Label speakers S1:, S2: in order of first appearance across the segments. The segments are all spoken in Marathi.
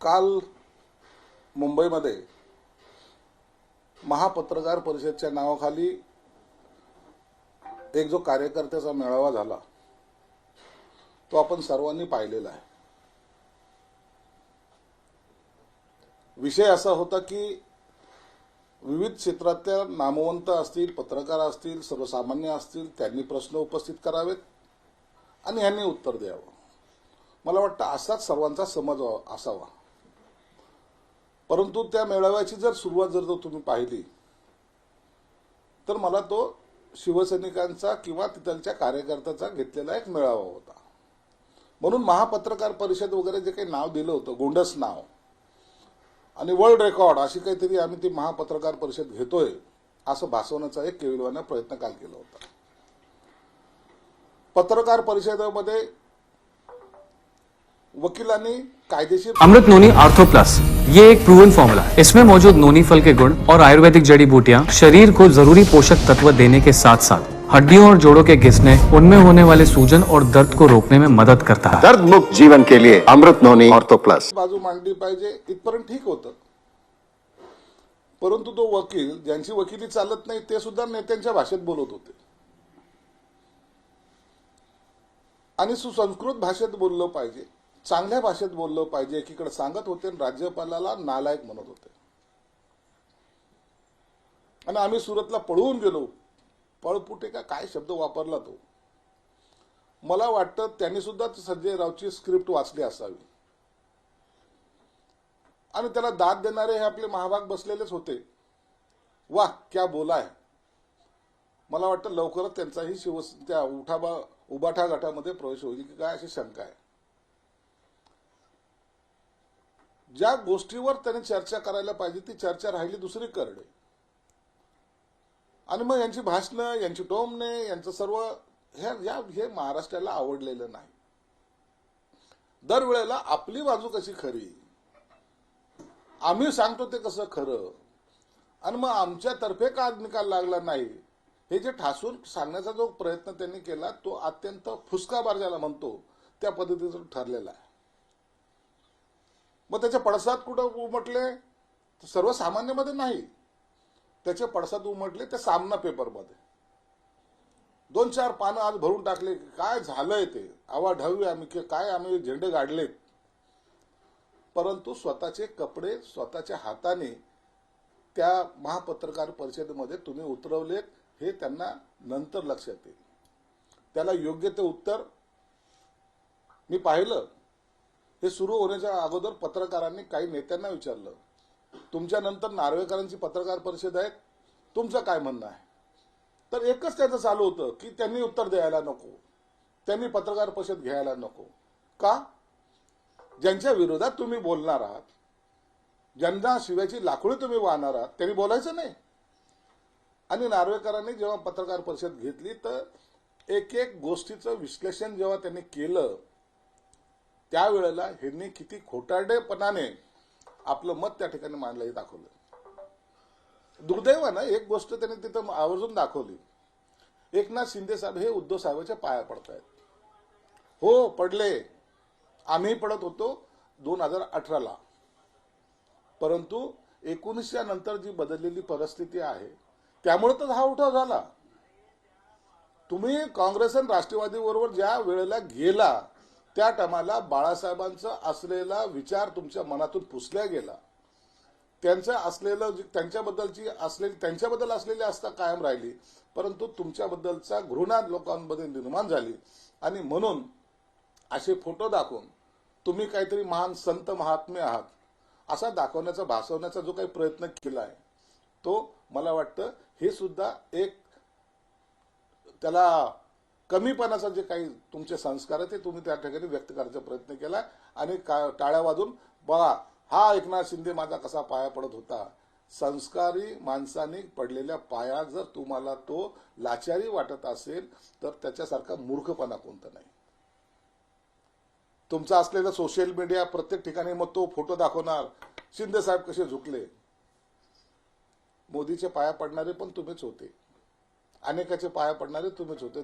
S1: काल मुंबईमध्ये महापत्रकार परिषदेच्या नावाखाली एक जो कार्यकर्त्याचा मेळावा झाला तो आपण सर्वांनी पाहिलेला आहे। विषय असा होता की विविध क्षेत्रातल्या नामवंत असतील, पत्रकार असतील, सर्वसामान्य असतील, त्यांनी प्रश्न उपस्थित करावेत आणि यांनी उत्तर द्यावं। मला वाटतं असाच सर्वांचा समज असावा। परंतु त्या मेळाव्याची जर सुरुवात जर तुम्ही पाहिली तर मला तो शिवसैनिकांचा किंवा तिथलच्या कार्यकर्त्याचा घेतलेला एक मेळावा होता। म्हणून महापत्रकार परिषद वगैरे जे काही नाव दिलं होतं, गोंडस नाव आणि वर्ल्ड रेकॉर्ड अशी काहीतरी आम्ही ती महापत्रकार परिषद घेतोय असं भासवण्याचा एक केविलवाना प्रयत्न काल केला होता। पत्रकार परिषदेमध्ये वकीलांनी कायदेशीर
S2: अमृत नोनी आर्थो प्लस ये एक प्रूवन फॉर्मूला है। इसमें मौजूद नोनी फल के गुण और आयुर्वेदिक जड़ी बूटियां शरीर को जरूरी पोषक तत्व देने के साथ साथ हड्डियों और जोड़ों के घिसने, उनमें होने वाले सूजन और दर्द को रोकने में मदद करता है।
S3: दर्द मुक्त जीवन के लिए अमृत नोनी ऑर्थो प्लस।
S1: बाजू मांडली पाहिजे इथपर्यंत ठीक होतं, परंतु तो वकील ज्यांची वकिली चालत नाही ते सुद्धा नेत्यांच्या भाषेत बोलत होते आणि सुसंस्कृत भाषेत बोललं पाहिजे, चांगल्या भाषेत बोललं पाहिजे एकीकडे सांगत होते आणि राज्यपालाला नालायक म्हणत होते। आणि आम्ही सुरतला पळून गेलो, पळपुटे का काय शब्द वापरला तो, मला वाटतं त्यांनी सुद्धा संजय रावची स्क्रिप्ट वाचली असावी आणि त्याला दाद देणारे हे आपले महाभाग बसलेलेच होते। वाह क्या बोला है। मला वाटतं लवकरच त्यांचाही त्या उबाठा गटामध्ये प्रवेश होईल की काय अशी शंका आहे। ज्या गोष्टीवर त्यांनी चर्चा करायला पाहिजे ती चर्चा राहिली दुसरीकडे आणि मग यांची भाषणं, यांची टोमणे, यांचं सर्व हे महाराष्ट्राला आवडलेलं नाही। दरवेळेला आपली बाजू कशी खरी, आम्ही सांगतो ते कसं खरं आणि मग आमच्यातर्फे का निकाल लागला नाही हे जे ठासून सांगण्याचा जो प्रयत्न त्यांनी केला तो अत्यंत फुसकाबार ज्याला म्हणतो त्या पद्धतीचं ठरलेला आहे। मग त्याचे पडसाद कुठं उमटले, सर्वसामान्यमध्ये नाही, त्याचे पडसाद उमटले ते सामना पेपरमध्ये। 2-4 पानं आज भरून टाकले, काय झालंय ते आवाढव्य आम्ही काय आम्ही झेंडे गाडलेत, परंतु स्वतःचे कपडे स्वतःच्या हाताने त्या महापत्रकार परिषदेमध्ये तुम्ही उतरवलेत हे त्यांना नंतर लक्षात येईल। त्याला योग्य ते उत्तर मी पाहिलं। हे सुरू होण्याच्या अगोदर पत्रकारांनी काही नेत्यांना विचारलं, तुमच्या नंतर नार्वेकरांची पत्रकार परिषद आहे, तुमचं काय म्हणणं आहे? तर एकच त्याचं चालू होतं की त्यांनी उत्तर द्यायला नको, त्यांनी पत्रकार परिषद घ्यायला नको। का? ज्यांच्या विरोधात तुम्ही बोलणार आहात, ज्यांना शिव्याची लाखोळी तुम्ही वाहणार आहात, त्यांनी बोलायचं नाही। आणि नार्वेकरांनी जेव्हा पत्रकार परिषद घेतली तर एक एक गोष्टीचं विश्लेषण जेव्हा त्यांनी केलं त्यावेळेला ह्यांनी किती खोटारडेपणाने आपलं मत त्या ठिकाणी मांडलं हे दाखवलं। दुर्दैवानं एक गोष्ट त्यांनी तिथं आवर्जून दाखवली, एकनाथ शिंदे साहेब हे उद्धव साहेबांच्या पाया पडतायत। हो पडले, आम्ही पडत होतो 2018ला, परंतु 19 नंतर जी बदललेली परिस्थिती आहे त्यामुळे तर हा उठाव झाला। तुम्ही काँग्रेस आणि राष्ट्रवादी बरोबर ज्या वेळेला गेला त्या टायमाला बाळासाहेबांचा असलेला विचार तुमच्या मनातून पुसल्या गेला, त्यांचं असलेलं त्यांच्याबद्दल असलेली आस्था कायम राहिली, परंतु तुमच्याबद्दलचा घृणा लोकांमध्ये निर्माण झाली आणि म्हणून असे फोटो दाखवून तुम्ही काहीतरी महान संत महात्मे आहात असा दाखवण्याचा भासवण्याचा जो काही प्रयत्न केला आहे तो मला वाटतं हे सुद्धा एक त्याला कमीपणाचा जे काही तुमचे संस्कार आहेत ते तुम्ही त्या ठिकाणी व्यक्त करायचा प्रयत्न केला आणि टाळ्या वाजून बघा हा एकनाथ शिंदे माझा कसा पाया पडत होता। संस्कारी माणसाने पडलेल्या पाया जर तुम्हाला तो लाचारी वाटत असेल तर त्याच्यासारखा मूर्खपणा कोणता नाही। तुमचा असलेला सोशल मीडिया प्रत्येक ठिकाणी मग तो फोटो दाखवणार, शिंदे साहेब कसे झुकले। मोदीचे पाया पडणारे पण तुम्हीच होते, अनेकाचे पाया पडणारे तुम्हीच होते,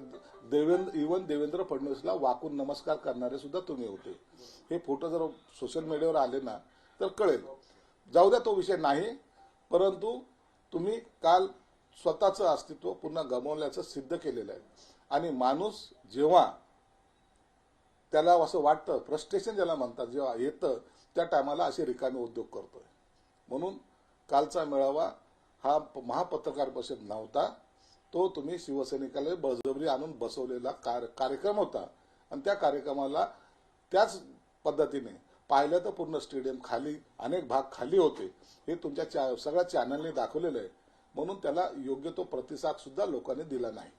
S1: इवन देवेंद्र फडणवीसला वाकून नमस्कार करणारे सुद्धा तुम्ही होते। हे फोटो जर सोशल मीडियावर आले ना तर कळेल. जाऊ द्या, तो विषय नाही. परंतु तुम्ही काल स्वतःचं अस्तित्व पुन्हा गमावल्याचं सिद्ध केलेलं आहे. आणि माणूस जेव्हा त्याला असं वाटतं, फ्रस्ट्रेशन ज्याला म्हणतात, जेव्हा येतं त्या टायमाला असे रिकामे उद्योग करतोय. म्हणून कालचा मेळावा हा महापत्रकार परिषद नव्हता, तो तुम्ही शिवसैनिकाला बळजबरी आणून बसवलेला कार्यक्रम होता. आणि त्या कार्यक्रमाला त्याच पद्धतीने पाहिलं तर पूर्ण स्टेडियम खाली, अनेक भाग खाली होते. हे तुमच्या सगळ्या चॅनलने दाखवलेलं आहे. म्हणून त्याला योग्य तो प्रतिसाद सुद्धा लोकांनी दिला नाही.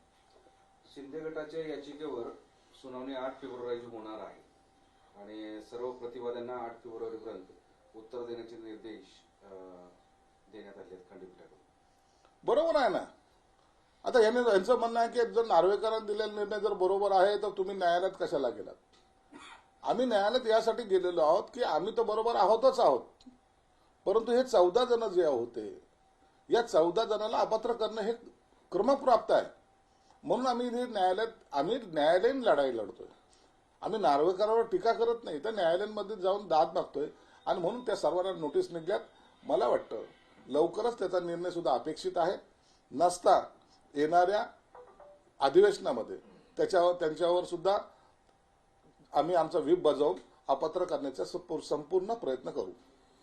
S4: शिंदे गटाच्या याचिकेवर सुनावणी 8 फेब्रुवारी होणार आहे आणि सर्व प्रतिवाद्यांना 8 फेब्रुवारीपर्यंत उत्तर देण्याचे निर्देश देण्यात आले आहेत खंडपीठाकडून.
S1: बरोबर आहे ना. आता यांचं म्हणणं आहे की जर नार्वेकरांनी दिलेला निर्णय जर बरोबर आहे तर तुम्ही न्यायालयात कशाला गेलात? आम्ही न्यायालयात यासाठी गेलेलो आहोत की आम्ही तर बरोबर आहोतच आहोत, परंतु हे 14 जण जे होते, या 14 जणांना अपात्र करणं हे क्रमप्राप्त आहे. म्हणून आम्ही न्यायालयीन लढाई लढतोय. आम्ही नार्वेकरांवर टीका करत नाही, तर न्यायालयांमध्ये जाऊन दाद मागतोय. आणि म्हणून त्या सर्वांना नोटीस निघल्यात. मला वाटतं लवकरच त्याचा निर्णय सुद्धा अपेक्षित आहे. नसता येणाऱ्या अधिवेशनामध्ये त्यांच्यावर सुद्धा आम्ही आमचा व्हीप बजावून अपात्र करण्याचा संपूर्ण प्रयत्न करू.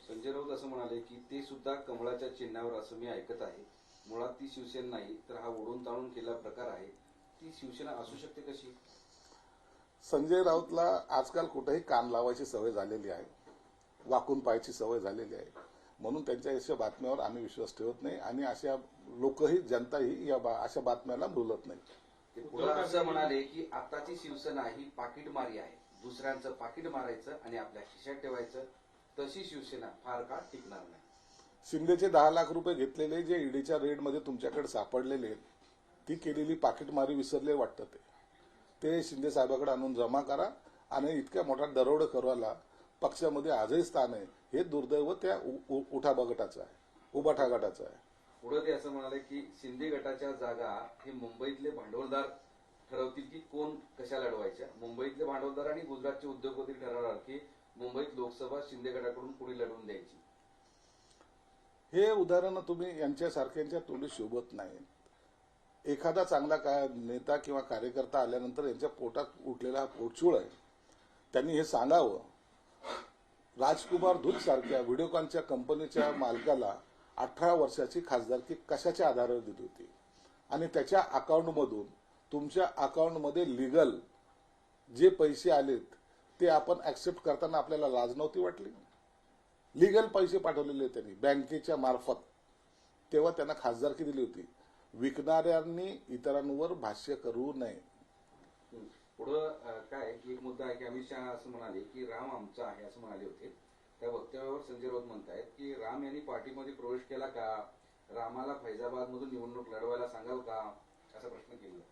S4: संजय राऊत असं म्हणाले की ते सुद्धा कमळाच्या चिन्हावर असं मी ऐकत आहे. मुळात ती शिवसेना नाही तर हा ओढून ताणून केलेला प्रकार आहे. ती शिवसेना असू शकते कशी?
S1: संजय राऊतला आजकाल कुठेही कान लावायची सवय झालेली आहे, वाकून पाहायची सवय झालेली आहे. म्हणून त्यांच्या अशा बातम्यावर आम्ही विश्वास ठेवत नाही आणि अशा लोकही, जनताही अशा बातम्याला बोलत नाही.
S4: ते पुढे असं म्हणाले की आताची शिवसेना ही पाकिटमारी आहे. दुसऱ्यांचं पाकिट मारायचं आणि आपल्या खिशात ठेवायचं, तशी शिवसेना फार काळ टिकणार नाही.
S1: शिंदेचे 10 लाख रुपये घेतलेले जे ईडीच्या रेडमध्ये तुमच्याकडे सापडलेले, ती केलेली पाकिटमारी विसरले वाटतं. ते शिंदे साहेबांकडे आणून जमा करा. आणि इतक्या मोठा दरोडेखोराला पक्षामध्ये आजही स्थान आहे, हे दुर्दैव त्या उठाबा गटाचं आहे, उबाठा गटाचं आहे.
S4: पुढे ते असं म्हणाले की शिंदे गटाच्या जागा हे मुंबईतले भांडवलदार ठरवतील की कोण कशा लढवायच्या. मुंबईतले भांडवलदार आणि गुजरातचे उद्योगपती ठरवणार की मुंबईत लोकसभा शिंदे गटाकडून कुणी लढवून द्यायची.
S1: हे उदाहरण तुम्ही यांच्यासारख्यांच्या तोंडी शोभत नाही. एखादा चांगला नेता किंवा कार्यकर्ता आल्यानंतर यांच्या पोटात उठलेला पोटचूळ आहे. त्यांनी हे सांगावं. राजकुमार धूत सारख्या व्हिडिओकॉनच्या कंपनीच्या मालकाला 18 वर्षाची खासदारकी कशाच्या आधारावर दिली होती आणि त्याच्या अकाउंटमधून तुमच्या अकाउंटमध्ये लिगल जे पैसे आलेत ते आपण ऍक्सेप्ट करताना आपल्याला लाज नव्हती वाटली? लिगल पैसे पाठवलेले त्यांनी बँकेच्या मार्फत, तेव्हा त्यांना खासदारकी दिली होती. विकणाऱ्यांनी इतरांवर भाष्य करू नये.
S4: पुढं काय एक मुद्दा आहे की अमित शहा असं म्हणाले की राम आमचा आहे असं म्हणाले होते. त्या वक्तव्यावर संजय राऊत म्हणतायत की राम यांनी पार्टीमध्ये प्रवेश केला का? रामाला फैजाबाद मधून निवडणूक लढवायला सांगाल का, असा प्रश्न केला.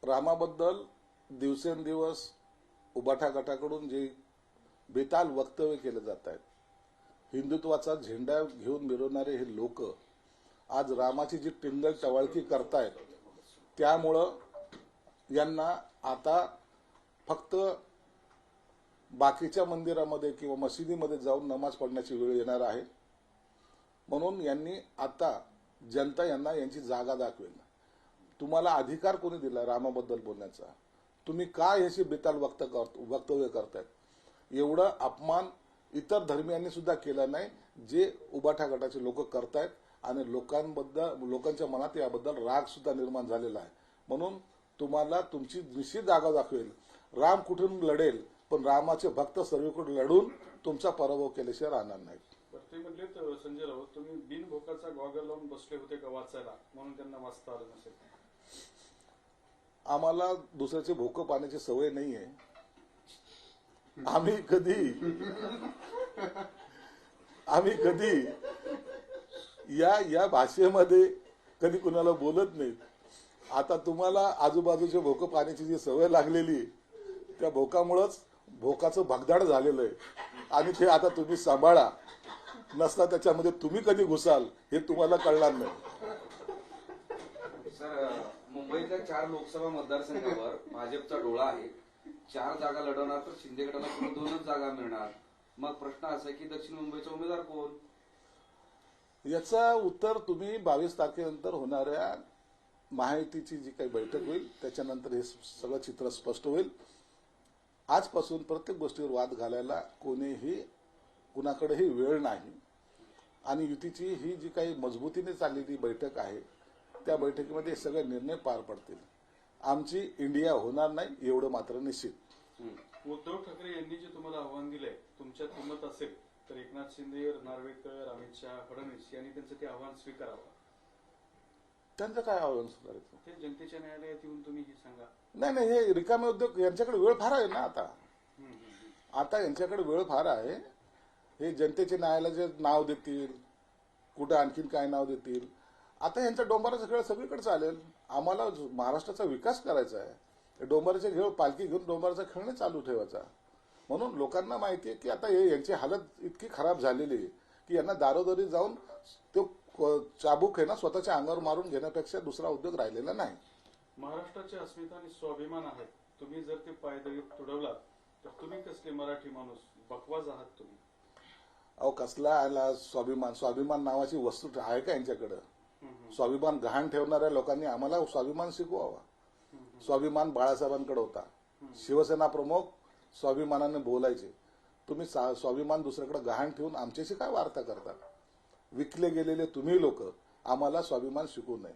S1: रामाबद्दल दिवसेंदिवस उबाठा गटाकडून जे बेताल वक्तव्य केले जात आहेत, हिंदुत्वाचा झेंडा घेऊन मिरवणारे हे लोक आज रामाची जी टिंगल टवाळकी करतायत, त्यामुळं यांना आता फक्त बाकीच्या मंदिरामध्ये किंवा मशिदीमध्ये जाऊन नमाज पढण्याची वेळ येणार आहे. म्हणून यांनी आता जनता यांना यांची जागा दाखवेल. तुम्हाला अधिकार कोणी दिला रामाबद्दल बोलण्याचा? तुम्ही काय याची बेताल वक्तव्य करतायत? एवढं अपमान इतर धर्मियांनी सुद्धा केला नाही जे उबाठा गटाचे लोक करतायत. आणि लोकांच्या मनात याबद्दल राग सुद्धा निर्माण झालेला आहे. म्हणून तुम्हाला तुमची निश्चित जागा दाखवेल. राम कुठून लढेल, पण रामाचे भक्त सर्वीकडे लढून तुमचा पराभव केल्याशिवाय राहणार नाहीत.
S5: ते म्हणले तर संजय राऊत, तुम्ही बिनभोकाचा गॉगल लावून बसले होते का वाचायला, म्हणून त्यांना वाचता आलं नसेल. आम्हाला
S1: दुसऱ्याचे भोकं पाण्याची सवय नाहीये. आम्ही कधी या भाषेमध्ये कधी कुणाला बोलत नाही. आता तुम्हाला आजूबाजूच्या भोकं पाण्याची जी सवय लागलेली, त्या भोकामुळेच भोकाचं भगदाड झालेलं आहे. आणि ते आता तुम्ही सांभाळा. नसता त्याच्यामध्ये तुम्ही कधी घुसाल हे तुम्हाला कळणार नाही.
S4: सर, मुंबईतल्या 4 लोकसभा मतदारसंघावर भाजपचा डोळा आहे. 4 जागा लढवणार तर शिंदे गटाला केवळ 2च जागा मिळणार. मग प्रश्न असा आहे की दक्षिण मुंबईचा उमेदवार कोण?
S1: याचा उत्तर तुम्ही 22 तारखेनंतर होणाऱ्या महायुतीची जी काही बैठक होईल त्याच्यानंतर हे सगळं चित्र स्पष्ट होईल. आजपासून प्रत्येक गोष्टीवर वाद घालायला कुणाकडेही वेळ नाही. आणि युतीची ही जी काही मजबूतीने चाललेली बैठक आहे त्या बैठकीमध्ये हे सगळे निर्णय पार पडतील. आमची इंडिया होणार नाही एवढं मात्र निश्चित.
S5: उद्धव ठाकरे यांनी जे तुम्हाला आव्हान दिलंय, तुमच्यात हिंमत असेल तर एकनाथ शिंदे, नार्वेकर, अमित शहा, फडणवीस यांनी त्यांचं ते आव्हान स्वीकारावं.
S1: त्यांचं काय आव्हान करायचं?
S5: ते जनतेच्या न्यायालयात येऊन तुम्ही हे सांगा.
S1: नाही, हे रिकामे उद्योग यांच्याकडे वेळ फार आहे ना आता यांच्याकडे वेळ फार आहे. हे जनतेचे न्यायालयाचे नाव देतील, कुठं आणखीन काय नाव देतील. आता यांचा डोंबाराचा खेळ सगळीकडे चालेल. आम्हाला महाराष्ट्राचा विकास करायचा आहे. डोंबाराचे खेळ पालखी घेऊन डोंबाराचा खेळ नाही चालू ठेवायचा. म्हणून लोकांना माहिती आहे की आता यांची हालत इतकी खराब झालेली आहे की यांना दारोदारी जाऊन तो चाबूक आहे ना स्वतःच्या अंगावर मारून घेण्यापेक्षा दुसरा उद्योग राहिलेला नाही.
S5: महाराष्ट्राची अस्मिता आणि स्वाभिमान आहे. तुम्ही जर ते पायदळी तुडवलात तर तुम्ही कसले मराठी माणूस, बकवास आहात तुम्ही.
S1: अहो कसला आला स्वाभिमान नावाची वस्तू आहे का यांच्याकडं? स्वाभिमान गहाण ठेवणाऱ्या लोकांनी आम्हाला स्वाभिमान शिकवावा. स्वाभिमान बाळासाहेबांकडे होता. शिवसेना प्रमुख स्वाभिमानाने बोलायचे. तुम्ही स्वाभिमान दुसऱ्याकडे गहाण ठेवून आमच्याशी काय वार्ता करता? विकले गेलेले तुम्ही लोक आम्हाला स्वाभिमान शिकवू नये.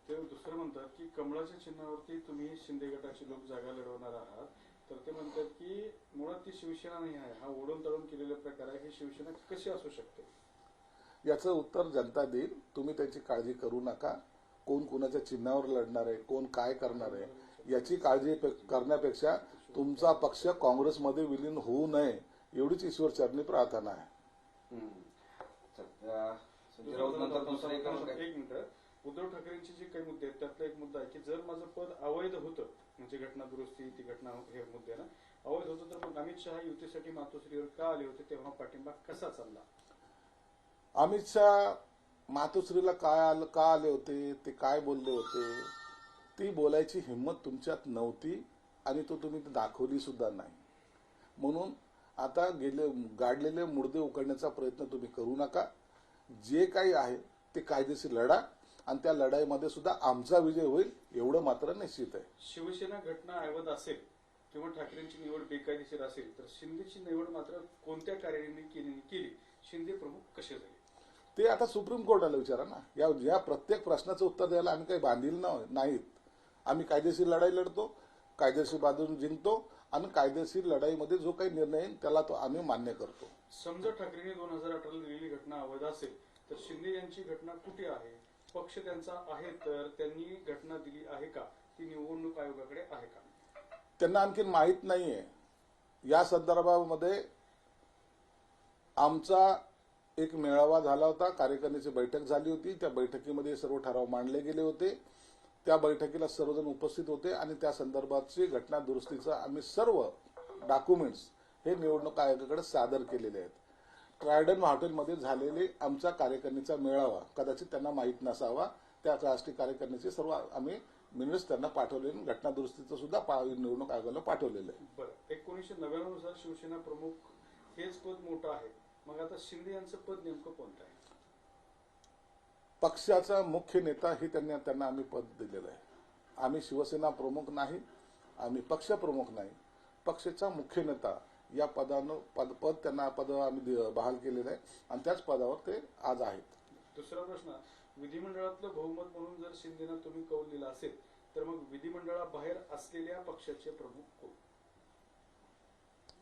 S5: ते दुसरं म्हणतात की कमळाच्या चिन्हावरती तुम्ही शिंदे गटाची लोक जागा लढवणार आहात, तर ते म्हणतात की मुळात ती शिवसेना नाही आहे, हा ओढून तळून केलेला प्रकार आहे. ही शिवसेना कशी असू शकते?
S1: याचं उत्तर जनता देईल. तुम्ही त्याची काळजी करू नका. कोण कुणाच्या चिन्हावर लढणार आहे, कोण काय करणार आहे याची काळजी करण्यापेक्षा तुमचा पक्ष काँग्रेसमध्ये विलीन होऊ नये एवढीच ईश्वर चरणी प्रार्थना आहे.
S4: संजय राऊत नंतर दुसरं
S5: एक मिनिट. उद्धव ठाकरेंचे जे काही मुद्दे आहेत त्यातला एक मुद्दा आहे की जर माझं पद अवैध होतं, म्हणजे घटना दुरुस्ती, ती घटना हे मुद्दे ना अवैध होतं, तर मग अमित शहा युतीसाठी मातोश्रीवर का आले होते, तेव्हा पाठिंबा कसा चालला?
S1: अमित शहा मातोश्रीला का आले होते, ते काय बोलले होते, ती बोलायची हिंमत तुमच्यात नव्हती आणि तो तुम्ही दाखवली सुद्धा नाही. म्हणून आता गाडलेले मुर्दे उकडण्याचा प्रयत्न तुम्ही करू नका. जे काही आहे ते कायदेशीर लढा आणि त्या लढाईमध्ये सुद्धा आमचा विजय होईल एवढं मात्र निश्चित आहे.
S5: शिवसेना घटना अवैध असेल किंवा ठाकरेंची निवड बेकायदेशीर असेल तर शिंदेची निवड मात्र कोणत्या कार्याने केली? शिंदे प्रमुख कसे झाले?
S1: ते आता सुप्रीम कोर्टाला विचारा ना. या प्रत्येक प्रश्नाचं उत्तर द्यायला आम्ही काही बांधील नाहीत. आम्ही कायदेशीर लढाई लढतो, कायदेशीर बाजून जिंकतो आणि कायदेशीर लढाईमध्ये जो काही निर्णय येईल त्याला तो आम्ही मान्य करतो.
S5: समजा ठाकरेंनी 2018 दिलेली घटना अवैध असेल तर शिंदे यांची घटना कुठे आहे? पक्ष त्यांचा आहे तर त्यांनी घटना दिली आहे का? ती निवडणूक आयोगाकडे आहे का?
S1: त्यांना आणखीन माहीत नाहीये. या संदर्भामध्ये आमचा एक मेळावा झाला होता, कार्यकारिणीची बैठक झाली होती. त्या बैठकीमध्ये सर्व ठराव मांडले गेले होते. त्या बैठकीला सर्वजण उपस्थित होते आणि त्या संदर्भातची घटना दुरुस्तीचं आम्ही सर्व डॉक्युमेंट्स हे निवडणूक आयोगाकडे सादर केलेले आहेत. ट्रायडन हॉटेलमध्ये झालेले आमचा कार्यकारिणीचा मेळावा कदाचित त्यांना माहीत नसावा. त्या राष्ट्रीय कार्यकारिणीचे सर्व आम्ही मिनिट्स त्यांना पाठवले, घटना दुरुस्तीचं सुद्धा निवडणूक आयोगाला पाठवलेलं आहे.
S5: बरं, 1999 नुसार शिवसेना प्रमुख हेच पद मोठं आहे. मग आता शिंदे यांचं पद नेमकं कोणतं आहे?
S1: पक्षाचा मुख्य नेता ही त्यांना आम्ही पद दिलेलं आहे. आम्ही शिवसेना प्रमुख नाही, आम्ही पक्ष प्रमुख नाही. पक्षाचा मुख्य नेता या पद त्यांना आम्ही बहाल केलेलं आहे आणि त्याच पदावर ते आज आहेत.
S5: दुसरा प्रश्न, विधिमंडळातलं बहुमत म्हणून जर शिंदेना तुम्ही कौल दिला असेल तर मग विधिमंडळाबाहेर असलेल्या पक्षाचे प्रमुख कोण?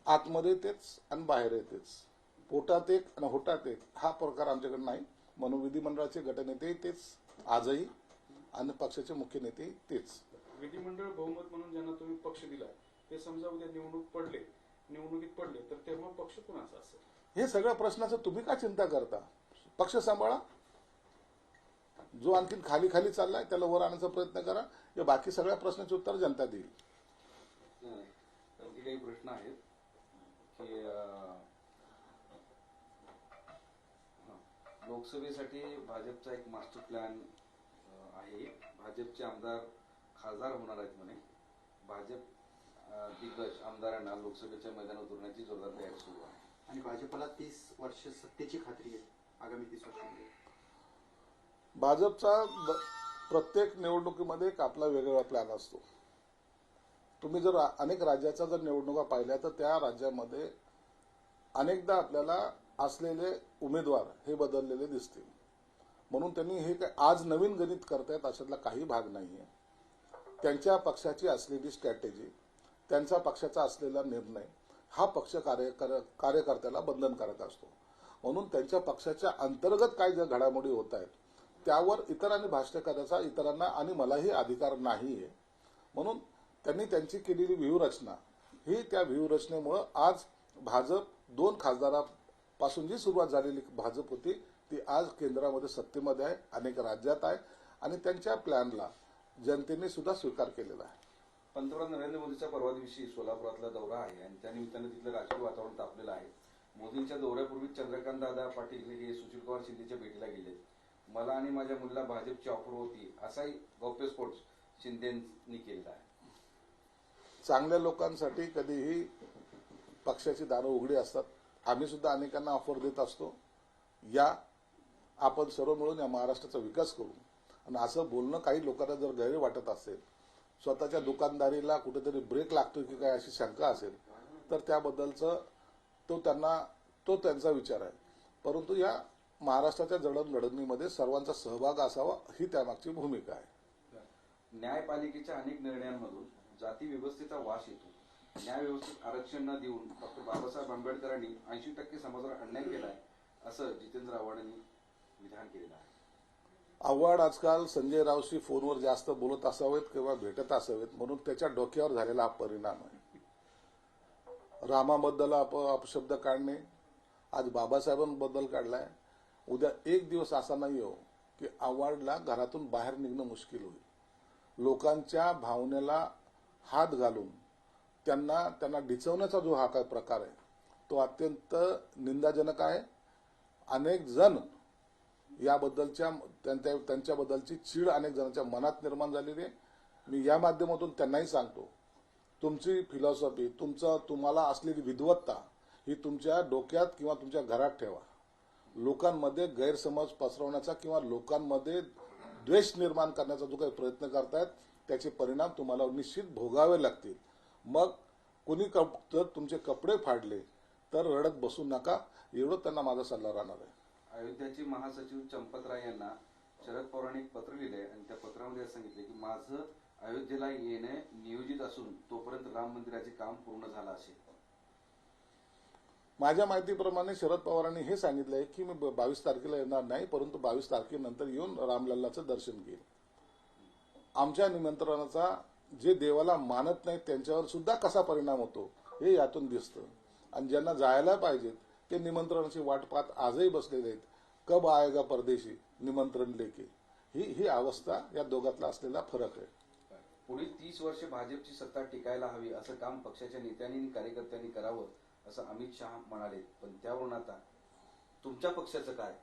S1: आतमध्ये तेच आणि बाहेर तेच. पोटात एक आणि होटात एक हा प्रकार आमच्याकडे नाही. म्हणून विधिमंडळाचे गटनेते तेच आजही आणि पक्षाचे मुख्य नेते तेच.
S5: विधिमंडळ बहुमत म्हणून ज्यांना तुम्ही पक्ष दिला ते समजा उद्या निवडणुकीत पडले तर तेव्हा पक्ष कोणाचा असेल?
S1: हे सगळ्या प्रश्नाचं तुम्ही का चिंता करता? पक्ष सांभाळा. जो आणखीन खाली चाललाय त्याला वर आणण्याचा प्रयत्न करा. या बाकी सगळ्या प्रश्नाचे उत्तर जनता देईल.
S4: आणखी काही प्रश्न आहेत की लोकसभेसाठी भाजपचा एक मास्टर प्लॅन आहे. भाजपचे आमदार खासदार होणार आहेत म्हणे. भाजप दिग्गज आमदारांना लोकसभेच्या मैदानात उतरण्याची जोरदार तयारी सुरू आहे.
S6: आणि भाजपला 30 वर्ष सत्तेची खात्री आहे आगामी 30 वर्षांमध्ये.
S1: भाजपचा प्रत्येक निवडणुकीमध्ये एक आपला वेगळा प्लॅन असतो. तुम्ही जर अनेक राज्याच्या जर निवडणुका पाहिल्या तर त्या राज्यामध्ये अनेकदा आपल्याला असलेले उमेदवार हे बदललेले दिसतील. म्हणून त्यांनी हे काय आज नवीन गणित करतायत अशातला काही भाग नाहीये. त्यांच्या पक्षाची असलेली स्ट्रॅटेजी, त्यांच्या पक्षाचा असलेला निर्णय हा पक्ष कार्यकर्त्याला बंधनकारक असतो. म्हणून त्यांच्या पक्षाच्या अंतर्गत काय ज्या घडामोडी होत आहेत त्यावर इतरांनी भाष्य करायचा इतरांना आणि मलाही अधिकार नाहीये. म्हणून त्यांनी त्यांची केलेली व्यूहरचना ही त्या व्यूहरचनेमुळं आज भाजप 2 खासदारापासून जी सुरुवात झालेली भाजप होती ती आज केंद्रामध्ये सत्तेमध्ये आहे, अनेक राज्यात आहे आणि त्यांच्या प्लॅनला जनतेने सुद्धा स्वीकार केलेला आहे.
S4: पंतप्रधान नरेंद्र मोदीचा परवा दिवशी सोलापुरातला दौरा आहे आणि त्यानिमित्तानं तिथलं राजकीय वातावरण तापलेलं आहे. मोदींच्या दौऱ्यापूर्वी चंद्रकांत दादा पाटील हे सुशील कुमार शिंदेच्या भेटीला गेले. मला आणि माझ्या मुलीला भाजपची ऑफर होती असाही गौप्यस्फोट शिंदेंनी केलेला आहे.
S1: चांगल्या लोकांसाठी कधीही पक्षाची दारं उघडी असतात. आम्ही सुद्धा अनेकांना ऑफर देत असतो. या आपण सर्व मिळून या महाराष्ट्राचा विकास करू. आणि असं बोलणं काही लोकांना जर गैर वाटत असेल, स्वतःच्या दुकानदारीला कुठेतरी ब्रेक लागतोय की काय अशी शंका असेल तर त्याबद्दलचं तो त्यांचा विचार आहे. परंतु या महाराष्ट्राच्या जडणघडणीमध्ये सर्वांचा सहभाग असावा ही त्यामागची भूमिका आहे.
S4: न्यायपालिकेच्या अनेक निर्णयांमधून जाती व्यवस्थेचा वास येतो. न्यायव्यवस्थेत आरक्षण न देऊन डॉक्टर बाबासाहेब आंबेडकरांनी 80% समाजाला अन्याय केलाय असं जितेंद्र आव्हाडांनी विधान केलेलं आहे.
S1: आव्हाड आजकाल संजय रावशी फोनवर जास्त बोलत असावेत किंवा भेटत असावेत म्हणून त्याच्या डोक्यावर झालेला हा परिणाम आहे. रामाबद्दल अपशब्द काढणे, आज बाबासाहेबांबद्दल काढलाय. उद्या एक दिवस असा नाही हो की आव्हाडला घरातून बाहेर निघणं मुश्किल होईल. लोकांच्या भावनेला हात घालून त्यांना डिचवण्याचा जो हा काय प्रकार आहे तो अत्यंत निंदाजनक आहे. अनेक जण याबद्दलच्या त्यांच्याबद्दलची चीड अनेक जणांच्या मनात निर्माण झालेली आहे. मी या माध्यमातून त्यांनाही सांगतो, तुमची फिलॉसॉफी तुम्हाला असलेली विद्वत्ता ही तुमच्या डोक्यात किंवा तुमच्या घरात ठेवा. लोकांमध्ये गैरसमज पसरवण्याचा किंवा लोकांमध्ये द्वेष निर्माण करण्याचा जो काही प्रयत्न करतायत त्याचे परिणाम तुम्हाला निश्चित भोगावे लागतील. मग कुणी जर तुमचे कपडे फाडले तर रडत बसू नका, एवढं त्यांना माझा सल्ला राहणार आहे.
S4: अयोध्याचे महासचिव चंपत राय यांना शरद पवारांनी एक पत्र लिहिलंय आणि त्या पत्रामध्ये सांगितले की माझं अयोध्येला येणे नियोजित असून तोपर्यंत राम मंदिराचे काम पूर्ण झालं असेल.
S1: माझ्या माहितीप्रमाणे शरद पवारांनी हे सांगितलंय की मी 22 तारखेला येणार नाही, परंतु 22 तारखेनंतर येऊन रामलल्लाचं दर्शन घेईल. आमच्या निमंत्रणाचा जे देवाला मानत नाहीत त्यांच्यावर सुद्धा कसा परिणाम होतो हे यातून दिसतं. आणि ज्यांना जायला पाहिजेत ते निमंत्रणाची वाट पाहत आजही बसलेले आहेत. कब आएगा परदेशी निमंत्रण लेके, ही अवस्था या दोघातला असलेला फरक आहे.
S4: पुढील 30 वर्ष भाजपची सत्ता टिकायला हवी असं काम पक्षाच्या नेत्यांनी आणि कार्यकर्त्यांनी करावं असं अमित शहा म्हणाले. पण त्यावरून आता तुमच्या पक्षाचं काय?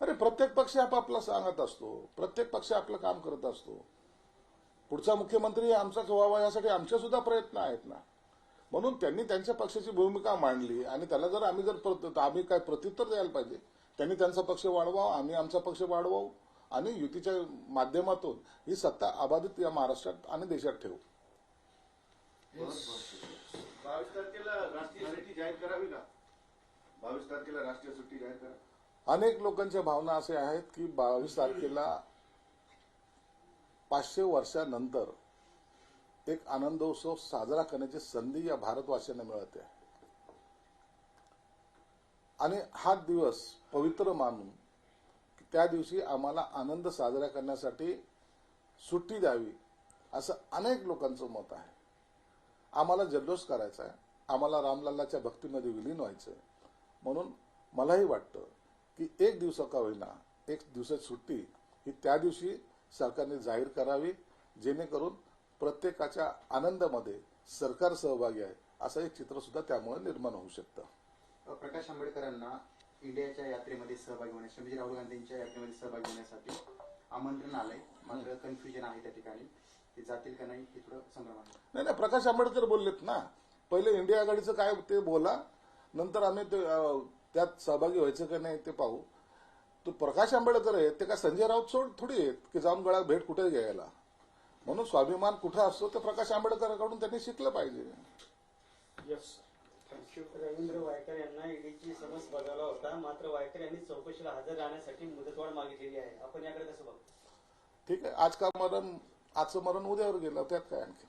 S1: अरे प्रत्येक पक्ष आपापला सांगत असतो, प्रत्येक पक्ष आपलं काम करत असतो. पुढचा मुख्यमंत्री आमचाच व्हावा यासाठी आमचे सुद्धा प्रयत्न आहेत ना. म्हणून त्यांनी त्यांच्या पक्षाची भूमिका मांडली आणि त्याला जर आम्ही काय प्रत्युत्तर द्यायला पाहिजे. त्यांनी त्यांचा पक्ष वाढवावा, आम्ही आमचा पक्ष वाढवावं आणि युतीच्या माध्यमातून ही सत्ता अबाधित या महाराष्ट्रात आणि देशात ठेवू.
S7: 22 तारखेला राष्ट्रीय सुट्टी जाहीर करावी का? 22 तारखेला राष्ट्रीय सुट्टी जाहीर करा.
S1: अनेक लोकांच्या भावना असे आहेत की 22 तारखेला 500 वर्षानंतर एक आनंदोत्सव साजरा करण्याची संधी या भारतवासियांना मिळते आणि हा दिवस पवित्र मानून त्या दिवशी आम्हाला आनंद साजरा करण्यासाठी सुट्टी द्यावी असं अनेक लोकांचं मत आहे. आम्हाला जल्लोष करायचा आहे, आम्हाला रामलल्लाच्या भक्तीमध्ये विलीन व्हायचंय. म्हणून मलाही वाटतं की एक दिवस का होईना एक दिवसाची सुट्टी ही त्या दिवशी सरकारने जाहीर करावी, जेणेकरून प्रत्येकाच्या आनंदामध्ये सरकार सहभागी आहे असं एक चित्र सुद्धा त्यामुळे निर्माण होऊ शकतं.
S6: प्रकाश आंबेडकरांना इंडियाच्या यात्रेमध्ये सहभागी होण्यास, श्रीमती राहुल गांधींच्या यात्रेमध्ये सहभागी होण्यासाठी आमंत्रण आलंय. मात्र कन्फ्युजन आहे त्या ठिकाणी. ते जातील का नाही हे थोडं संग्राम आहे.
S1: नाही, प्रकाश आंबेडकर बोललेत ना. पहिले इंडिया आघाडीचं काय ते बोला, नंतर आम्ही ते त्यात सहभागी व्हायचं का नाही ते पाहू. तो प्रकाश आंबेडकर आहेत, ते काय संजय राऊत थोडी आहेत की जाऊन गळा भेट कुठे घ्यायला. म्हणून स्वाभिमान कुठं असतो ते प्रकाश आंबेडकरांकडून त्यांनी शिकलं पाहिजे.
S5: यस.
S8: रवींद्र वायकर यांना ईडीची समन्स बजावला होता, मात्र वायकर यांनी चौकशीला हजर राहण्यासाठी मुदतवाढ मागितलेली आहे. आपण याकडे कसं बघतो?
S1: ठीक आहे, आज का मरण, आजचं मरण उद्यावर गेलं, त्यात काय आणखी.